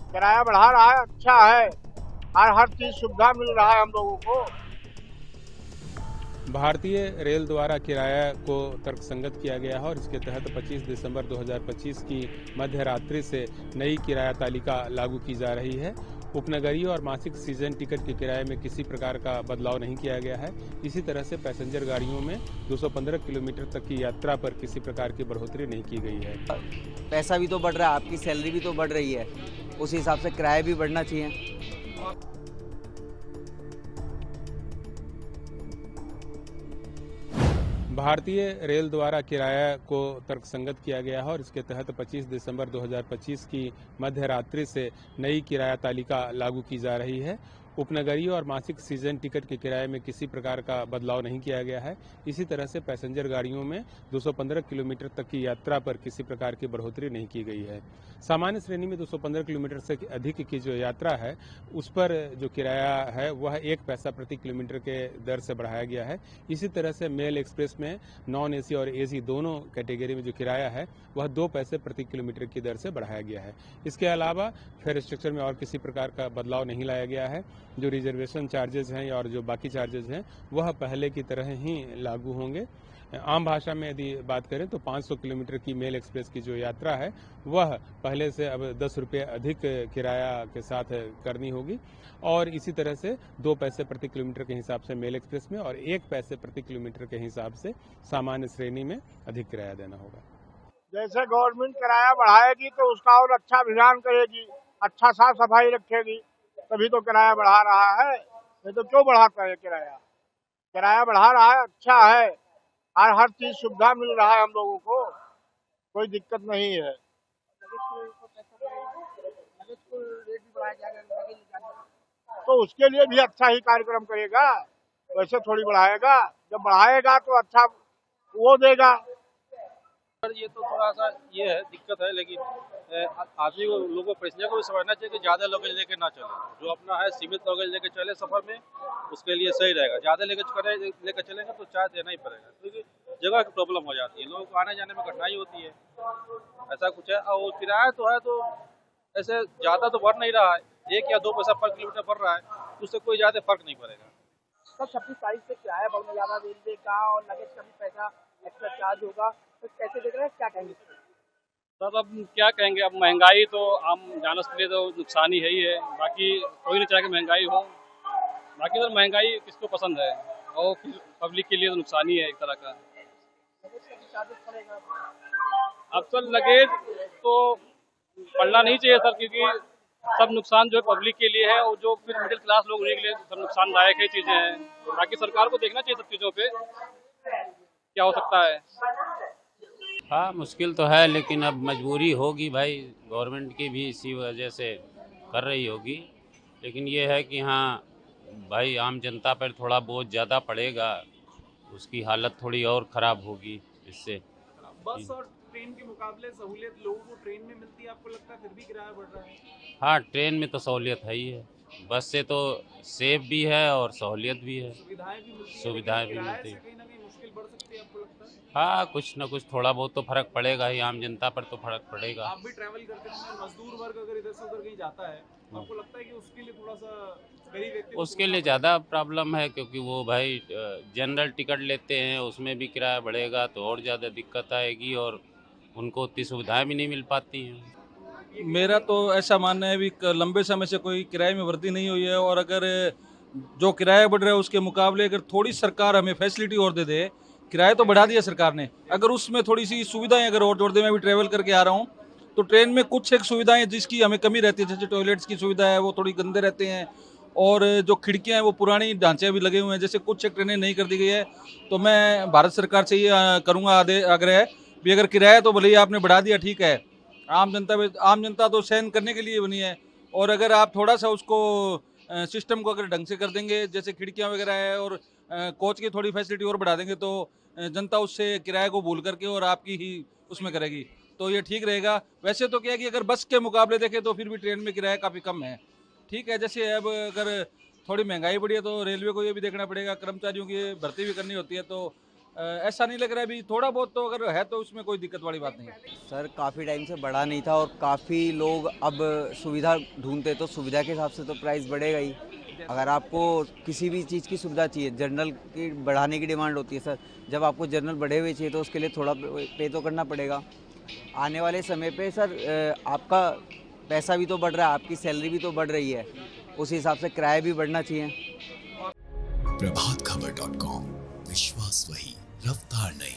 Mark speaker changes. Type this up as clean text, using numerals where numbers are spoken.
Speaker 1: किराया बढ़ा रहा है, अच्छा है। हर चीज सुविधा मिल रहा है हम लोगों को।
Speaker 2: भारतीय रेल द्वारा किराया को तर्कसंगत किया गया है और इसके तहत 25 दिसंबर 2025 की मध्य रात्रि से नई किराया तालिका लागू की जा रही है। उपनगरीय और मासिक सीजन टिकट के किराए में किसी प्रकार का बदलाव नहीं किया गया है। इसी तरह से पैसेंजर गाड़ियों में 215 किलोमीटर तक की यात्रा पर किसी प्रकार की बढ़ोतरी नहीं की गई है।
Speaker 3: पैसा भी तो बढ़ रहा है, आपकी सैलरी भी तो बढ़ रही है, उस हिसाब से किराया भी बढ़ना चाहिए।
Speaker 2: भारतीय रेल द्वारा किराया को तर्कसंगत किया गया है और इसके तहत 25 दिसंबर 2025 की मध्य रात्रि से नई किराया तालिका लागू की जा रही है। उपनगरीय और मासिक सीजन टिकट के किराए में किसी प्रकार का बदलाव नहीं किया गया है। इसी तरह से पैसेंजर गाड़ियों में 215 किलोमीटर तक की यात्रा पर किसी प्रकार की बढ़ोतरी नहीं की गई है। सामान्य श्रेणी में 215 किलोमीटर से अधिक की जो यात्रा है उस पर जो किराया है वह 1 पैसा प्रति किलोमीटर के दर से बढ़ाया गया है। इसी तरह से मेल एक्सप्रेस में नॉन एसी और एसी दोनों कैटेगरी में जो किराया है वह 2 पैसे प्रति किलोमीटर की दर से बढ़ाया गया है। इसके अलावा फेयर स्ट्रक्चर में और किसी प्रकार का बदलाव नहीं लाया गया है। जो रिजर्वेशन चार्जेस हैं और जो बाकी चार्जेस हैं वह पहले की तरह ही लागू होंगे। आम भाषा में यदि बात करें तो 500 किलोमीटर की मेल एक्सप्रेस की जो यात्रा है वह पहले से अब 10 रुपये अधिक किराया के साथ करनी होगी और इसी तरह से 2 पैसे प्रति किलोमीटर के हिसाब से मेल एक्सप्रेस में और 1 पैसे प्रति किलोमीटर के हिसाब से सामान्य श्रेणी में अधिक किराया देना होगा।
Speaker 1: जैसे गवर्नमेंट किराया बढ़ाएगी तो उसका और अच्छा अभियान करेगी, अच्छा साफ सफाई रखेगी, तभी तो किराया बढ़ा रहा है। नहीं तो क्यों बढ़ाता है किराया? किराया बढ़ा रहा है, अच्छा है। हर चीज सुविधा मिल रहा है हम लोगों को, कोई दिक्कत नहीं है। तो उसके लिए भी अच्छा ही कार्यक्रम करेगा, वैसे थोड़ी बढ़ाएगा। जब बढ़ाएगा तो अच्छा वो देगा।
Speaker 4: सर ये तो थोड़ा सा ये है दिक्कत है, लेकिन आदमी को लोगों को पैसेंजर को भी समझना चाहिए कि ज़्यादा लगेज लेके ना चले। जो अपना है सीमित लगेज लेके चले सफर में, उसके लिए सही रहेगा। ज़्यादा लगेज लेकर चलेंगे तो चार्ज देना ही पड़ेगा, क्योंकि जगह की प्रॉब्लम हो जाती है, लोगों को आने जाने में कठिनाई होती है। ऐसा कुछ है। और किराया तो है तो ऐसे ज़्यादा तो बढ़ नहीं रहा है, 1 या 2 पैसा पर किलोमीटर बढ़ रहा है, उससे कोई ज़्यादा फर्क नहीं पड़ेगा।
Speaker 5: सर 26 तारीख से किराया बढ़ने जा रहा है रेलवे का और लगेज का भी पैसा एक्स्ट्रा चार्ज होगा, तो कैसे देख रहे हैं, क्या कहेंगे?
Speaker 4: सर अब क्या कहेंगे, अब महंगाई तो आम जानस के लिए तो नुकसान ही है। बाकी कोई नहीं चाहे कि महंगाई हो। बाकी तो महंगाई किसको पसंद है, और पब्लिक के लिए तो नुकसान ही है एक तरह का।
Speaker 5: लगेज का भी चार्जेस पड़ेगा।
Speaker 4: अब सर लगेज तो पड़ना नहीं चाहिए सर, क्योंकि सब नुकसान जो है पब्लिक के लिए है, और जो फिर मिडिल क्लास लोग उन्हीं के लिए सब नुकसानदायक है चीज़ें हैं। बाकी सरकार को देखना चाहिए सब चीज़ों पे क्या हो सकता है।
Speaker 6: हाँ मुश्किल तो है, लेकिन अब मजबूरी होगी भाई, गवर्नमेंट की भी इसी वजह से कर रही होगी। लेकिन ये है कि हाँ भाई, आम जनता पर थोड़ा बोझ ज़्यादा पड़ेगा, उसकी हालत थोड़ी और ख़राब होगी इससे।
Speaker 7: बस और ट्रेन के मुकाबले सहूलियत लोगों को ट्रेन में मिलती है, आपको लगता है फिर भी किराया बढ़ रहा है?
Speaker 6: हाँ ट्रेन में तो सहूलियत है ही है, बस से तो सेफ भी है और सहूलियत भी है,
Speaker 7: सुविधाएं भी मिलती है,
Speaker 6: सुविधाएं
Speaker 7: लेकिन
Speaker 6: भी
Speaker 7: किराए
Speaker 6: मिलती
Speaker 7: से
Speaker 6: है।
Speaker 7: कहीं ना कहीं मुश्किल बढ़ सकती है, आपको लगता है?
Speaker 6: हाँ कुछ ना कुछ थोड़ा बहुत तो फ़र्क पड़ेगा ही, आम जनता पर तो फ़र्क पड़ेगा।
Speaker 7: आप भी ट्रैवल करते हैं, मजदूर वर्ग अगर इधर से उधर कहीं जाता है, तो आपको लगता है कि उसके लिए थोड़ा सा गरीब व्यक्ति को
Speaker 6: उसके
Speaker 7: सोचना
Speaker 6: लिए
Speaker 7: पड़ेगा?
Speaker 6: ज़्यादा प्रॉब्लम है, क्योंकि वो भाई जनरल टिकट लेते हैं, उसमें भी किराया बढ़ेगा तो और ज़्यादा दिक्कत आएगी, और उनको उतनी सुविधाएं भी नहीं मिल पाती हैं।
Speaker 8: मेरा तो ऐसा मानना है भी लंबे समय से कोई किराए में वृद्धि नहीं हुई है, और अगर जो किराया बढ़ रहा है उसके मुकाबले अगर थोड़ी सरकार हमें फैसिलिटी और दे दे, किराया तो बढ़ा दिया सरकार ने, अगर उसमें थोड़ी सी सुविधाएं अगर और जोड़ दे। मैं भी ट्रैवल करके आ रहा हूँ तो ट्रेन में कुछ एक सुविधाएं जिसकी हमें कमी रहती है, जैसे टॉयलेट्स की सुविधा है वो थोड़ी गंदे रहते हैं, और जो खिड़कियां हैं वो पुरानी ढांचे अभी लगे हुए हैं, जैसे कुछ एक ट्रेनें नहीं कर दी गई है। तो मैं भारत सरकार से ये करूँगा आग्रह भी, अगर किराया तो भले ही आपने बढ़ा दिया ठीक है, आम जनता तो सहन करने के लिए बनी है, और अगर आप थोड़ा सा उसको सिस्टम को अगर ढंग से कर देंगे, जैसे खिड़कियां वगैरह है और कोच की थोड़ी फैसिलिटी और बढ़ा देंगे, तो जनता उससे किराए को भूल करके और आपकी ही उसमें करेगी, तो ये ठीक रहेगा। वैसे तो क्या है कि अगर बस के मुकाबले देखें तो फिर भी ट्रेन में किराया काफ़ी कम है, ठीक है। जैसे अब अगर थोड़ी महंगाई बढ़ी है तो रेलवे को ये भी देखना पड़ेगा, कर्मचारियों की भर्ती भी करनी होती है, तो ऐसा नहीं लग रहा है अभी, थोड़ा बहुत तो अगर है तो उसमें कोई दिक्कत वाली बात नहीं है।
Speaker 3: सर काफ़ी टाइम से बढ़ा नहीं था और काफ़ी लोग अब सुविधा ढूंढते, तो सुविधा के हिसाब से तो प्राइस बढ़ेगा ही। अगर आपको किसी भी चीज़ की सुविधा चाहिए, जनरल की बढ़ाने की डिमांड होती है सर, जब आपको जनरल बढ़े हुए चाहिए तो उसके लिए थोड़ा पे तो करना पड़ेगा। आने वाले समय पे सर आपका पैसा भी तो बढ़ रहा है, आपकी सैलरी भी तो बढ़ रही है, उस हिसाब से किराया भी बढ़ना चाहिए।
Speaker 9: प्रभातखबर.com, विश्वास वही, रफ्तार नहीं।